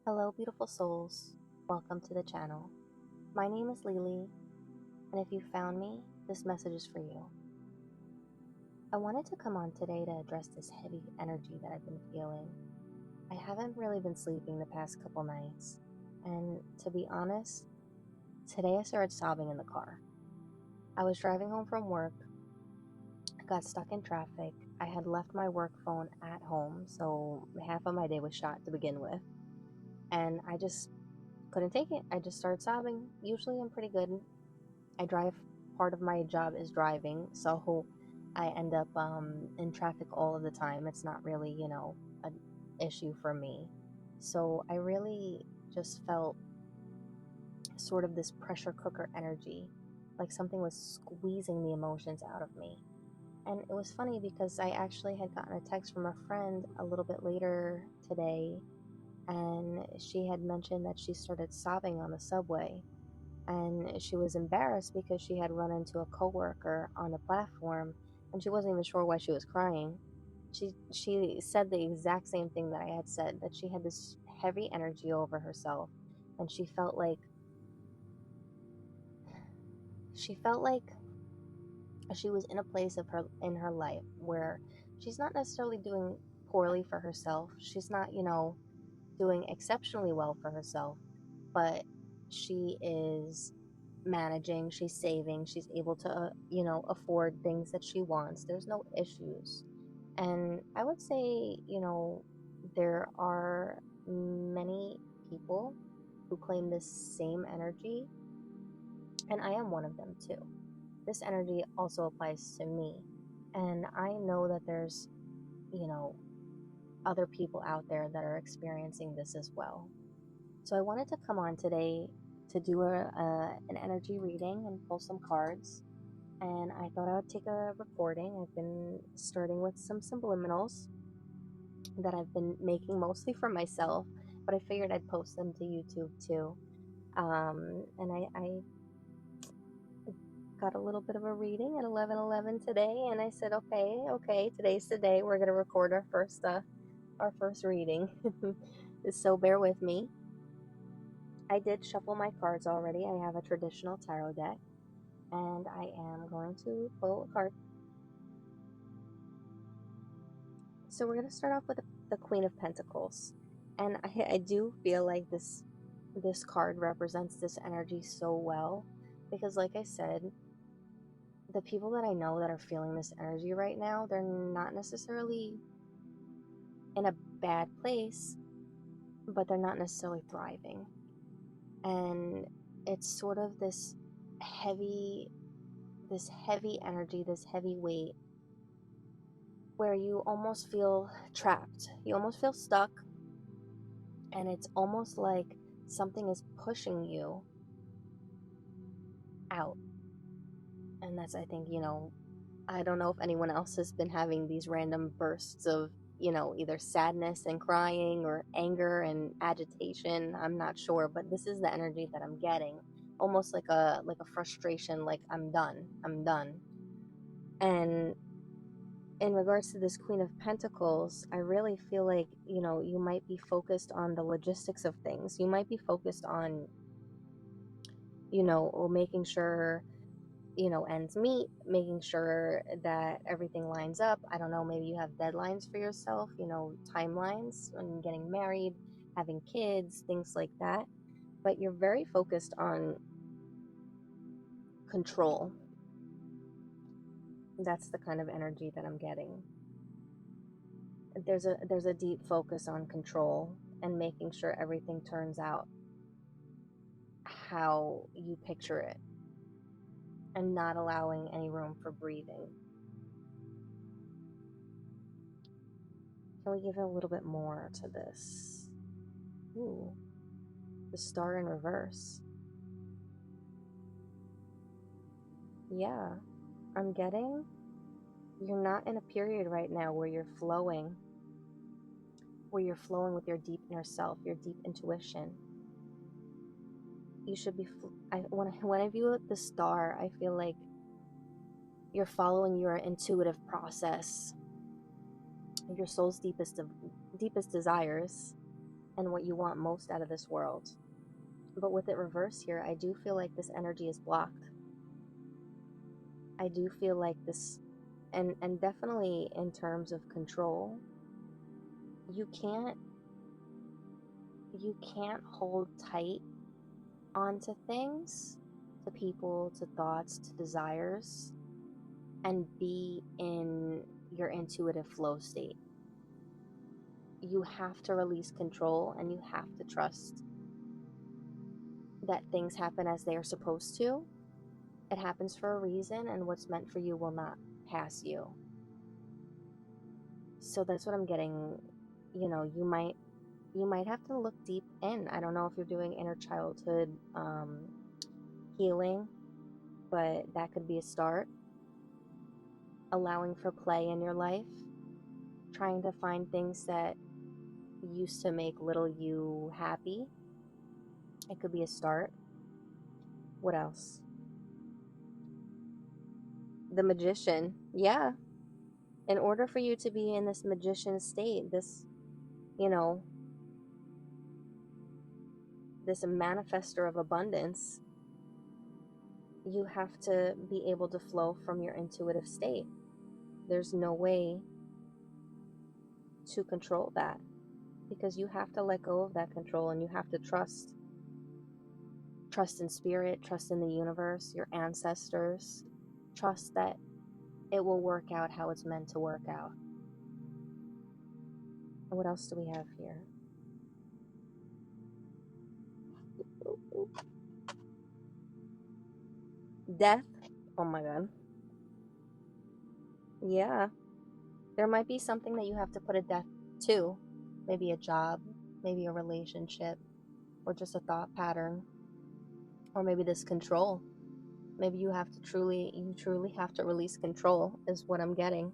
Hello, beautiful souls. Welcome to the channel. My name is Lele, and if you found me, this message is for you. I wanted to come on today to address this heavy energy that I've been feeling. I haven't really been sleeping the past couple nights, and to be honest, today I started sobbing in the car. I was driving home from work, got stuck in traffic. I had left my work phone at home, so half of my day was shot to begin with, and I just couldn't take it. I just started sobbing. Usually I'm pretty good. I drive, part of my job is driving, so I end up in traffic all of the time. It's not really, an issue for me. So I really just felt sort of this pressure cooker energy, like something was squeezing the emotions out of me. And it was funny because I actually had gotten a text from a friend a little bit later today, and she had mentioned that she started sobbing on the subway, and she was embarrassed because she had run into a coworker on the platform and she wasn't even sure why she was crying. She said the exact same thing that I had said, that she had this heavy energy over herself, and she felt like she was in a place of her in her life where she's not necessarily doing poorly for herself. She's not, doing exceptionally well for herself, but she is managing, she's saving, she's able to, afford things that she wants. There's no issues. And I would say, there are many people who claim this same energy, and I am one of them too. This energy also applies to me. And I know that there's, you know, other people out there that are experiencing this as well. So I wanted to come on today to do an energy reading and pull some cards. And I thought I would take a recording. I've been starting with some subliminals that I've been making mostly for myself, but I figured I'd post them to YouTube too. And I got a little bit of a reading at 11:11 today, and I said, okay, today's the day we're gonna record our first reading. So bear with me. I did shuffle my cards already. I have a traditional tarot deck, and I am going to pull a card. So we're going to start off with the Queen of Pentacles, and I do feel like this card represents this energy so well, because like I said, the people that I know that are feeling this energy right now, they're not necessarily in a bad place, but they're not necessarily thriving. And it's sort of heavy this heavy energy, this heavy weight, where you almost feel trapped. You almost feel stuck, and it's almost like something is pushing you out. And that's, I think, I don't know if anyone else has been having these random bursts of, either sadness and crying or anger and agitation. I'm not sure, but this is the energy that I'm getting. Almost like a frustration, like I'm done. I'm done. And in regards to this Queen of Pentacles, I really feel like, you might be focused on the logistics of things. You might be focused on, making sure, ends meet, making sure that everything lines up. I don't know, maybe you have deadlines for yourself, timelines when getting married, having kids, things like that. But you're very focused on control. That's the kind of energy that I'm getting. There's a deep focus on control and making sure everything turns out how you picture it, and not allowing any room for breathing. Can we give a little bit more to this? Ooh, the star in reverse. Yeah, I'm getting, you're not in a period right now where you're flowing with your deep inner self, your deep intuition. You should be, when I view the star, I feel like you're following your intuitive process, your soul's deepest desires, and what you want most out of this world. But with it reversed here, I do feel like this energy is blocked. I do feel like this, and definitely in terms of control, you can't hold tight onto things, to people, to thoughts, to desires, and be in your intuitive flow state. You have to release control, and you have to trust that things happen as they are supposed to. It happens for a reason, and what's meant for you will not pass you. So that's what I'm getting. You might have to look deep in. I don't know if you're doing inner childhood healing, but that could be a start. Allowing for play in your life, trying to find things that used to make little you happy. It could be a start. What else? The magician. Yeah. In order for you to be in this magician state, this manifester of abundance, you have to be able to flow from your intuitive state. There's no way to control that, because you have to let go of that control, and you have to trust in spirit, trust in the universe, your ancestors, trust that it will work out how it's meant to work out. And what else do we have here? Death. Oh my god. Yeah. There might be something that you have to put a death to. Maybe a job, maybe a relationship, or just a thought pattern. Or maybe this control. Maybe you truly have to release control, is what I'm getting.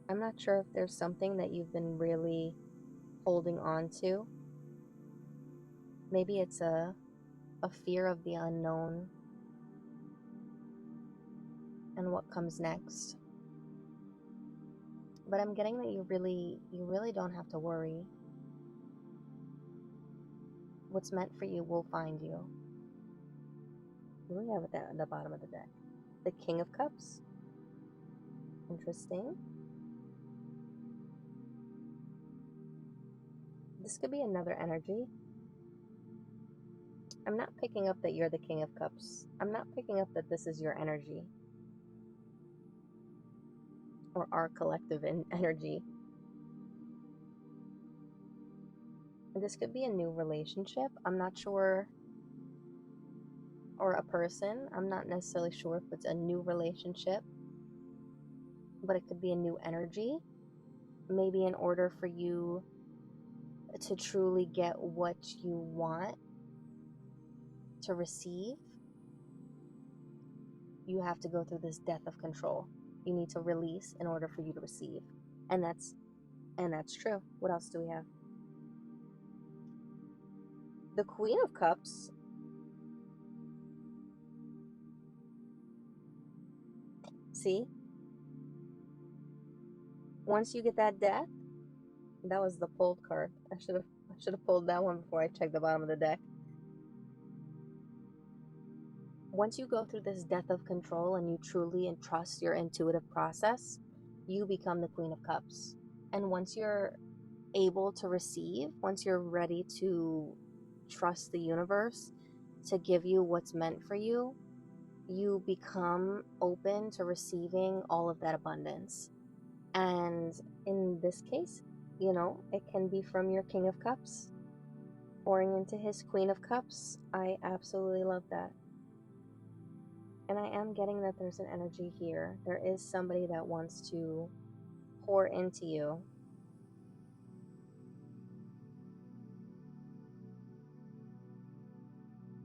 I'm not sure if there's something that you've been really holding on to. Maybe it's a fear of the unknown and what comes next. But I'm getting that you really don't have to worry. What's meant for you will find you. What do we have at the bottom of the deck? The King of Cups. Interesting. This could be another energy. I'm not picking up that you're the King of Cups. I'm not picking up that this is your energy, or our collective energy. And this could be a new relationship. I'm not sure. Or a person. I'm not necessarily sure if it's a new relationship, but it could be a new energy. Maybe in order for you to truly get what you want to receive, you have to go through this death of control. You need to release in order for you to receive. And that's true. What else do we have? The Queen of Cups. See? Once you get that death, that was the pulled card. I should have pulled that one before I checked the bottom of the deck. Once you go through this death of control and you truly entrust your intuitive process, you become the Queen of Cups. And once you're able to receive, once you're ready to trust the universe to give you what's meant for you, you become open to receiving all of that abundance. And in this case, it can be from your King of Cups pouring into his Queen of Cups. I absolutely love that. And I am getting that there's an energy here. There is somebody that wants to pour into you.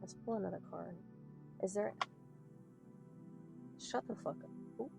Let's pull another card. Is there... Shut the fuck up. Ooh.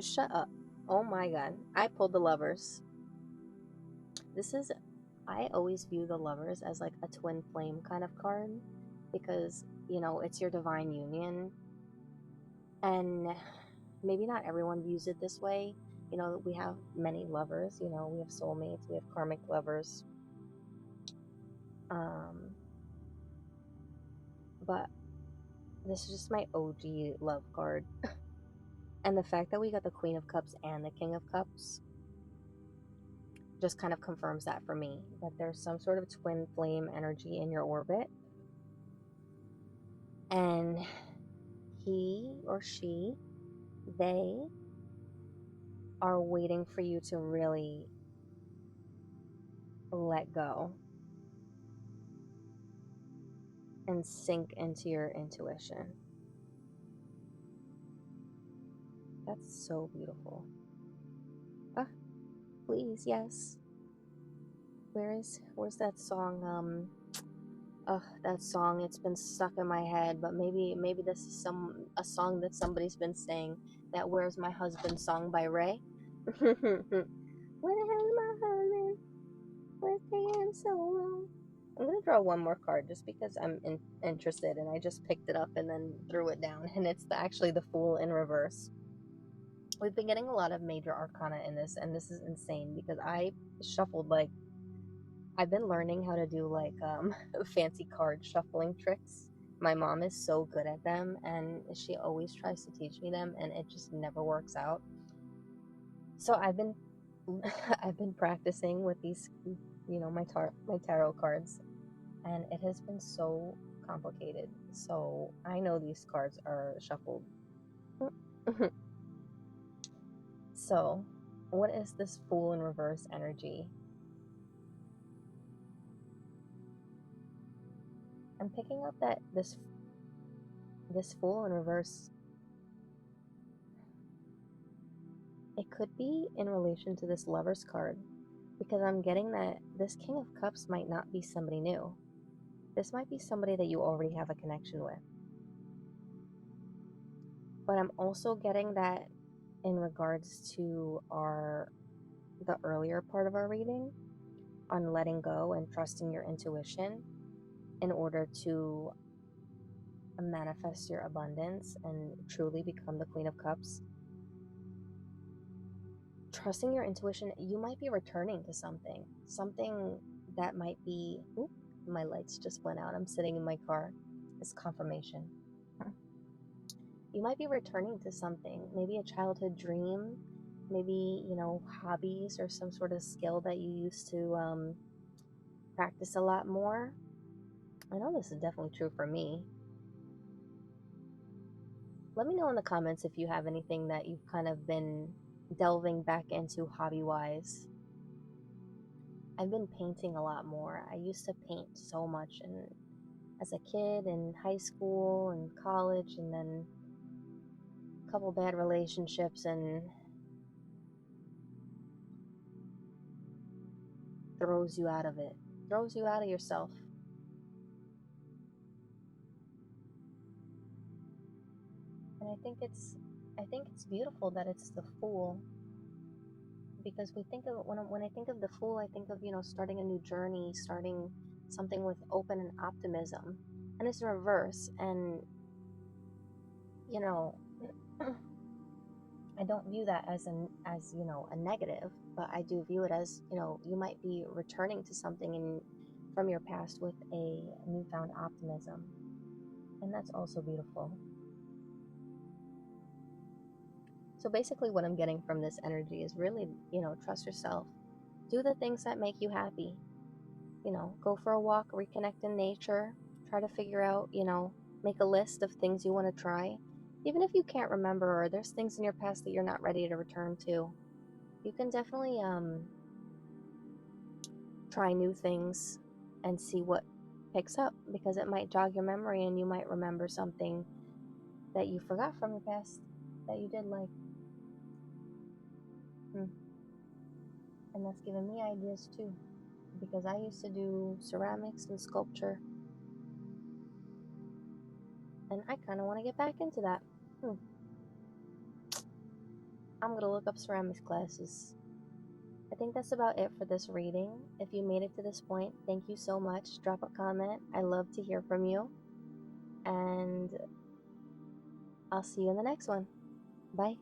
Shut up. Oh my god. I pulled the Lovers. I always view the Lovers as like a twin flame kind of card, because, it's your divine union. And maybe not everyone views it this way. We have many lovers, we have soulmates, we have karmic lovers. Um, but this is just my OG love card. And the fact that we got the Queen of Cups and the King of Cups just kind of confirms that for me, that there's some sort of twin flame energy in your orbit. And he or she, they are waiting for you to really let go and sink into your intuition. That's so beautiful. Ah, please, yes. Where's that song? That song, it's been stuck in my head, but maybe this is a song that somebody's been saying. That Where's My Husband song by Ray. Where the hell is my husband? Where's taking so long? I'm gonna draw one more card just because I'm interested, and I just picked it up and then threw it down, and it's actually the Fool in reverse. We've been getting a lot of major arcana in this, and this is insane because I shuffled I've been learning how to do fancy card shuffling tricks. My mom is so good at them, and she always tries to teach me them, and it just never works out. So I've been I've been practicing with these, my tarot cards, and it has been so complicated. So I know these cards are shuffled. So, what is this Fool in reverse energy? I'm picking up that this Fool in reverse, it could be in relation to this Lover's card, because I'm getting that this King of Cups might not be somebody new. This might be somebody that you already have a connection with. But I'm also getting that in regards to the earlier part of our reading on letting go and trusting your intuition in order to manifest your abundance and truly become the Queen of Cups. Trusting your intuition, you might be returning to something that might be, my lights just went out, I'm sitting in my car, it's confirmation. You might be returning to something, maybe a childhood dream, maybe, hobbies or some sort of skill that you used to practice a lot more. I know this is definitely true for me. Let me know in the comments if you have anything that you've kind of been delving back into hobby-wise. I've been painting a lot more. I used to paint so much as a kid in high school and college, and then a couple bad relationships, and throws you out of it. Throws you out of yourself. And I think it's beautiful that it's the Fool, because we think of when I think of the Fool, I think of starting a new journey, starting something with open and optimism, and it's in reverse. And I don't view that as a negative, but I do view it as you might be returning to something from your past with a newfound optimism, and that's also beautiful. So basically what I'm getting from this energy is really, trust yourself. Do the things that make you happy. Go for a walk, reconnect in nature, try to figure out, make a list of things you want to try. Even if you can't remember, or there's things in your past that you're not ready to return to, you can definitely try new things and see what picks up, because it might jog your memory and you might remember something that you forgot from your past that you did like. And that's given me ideas too, because I used to do ceramics and sculpture, and I kind of want to get back into that. I'm gonna look up ceramics classes. I think that's about it for this reading. If you made it to this point, thank you so much. Drop a comment. I love to hear from you. And I'll see you in the next one. Bye.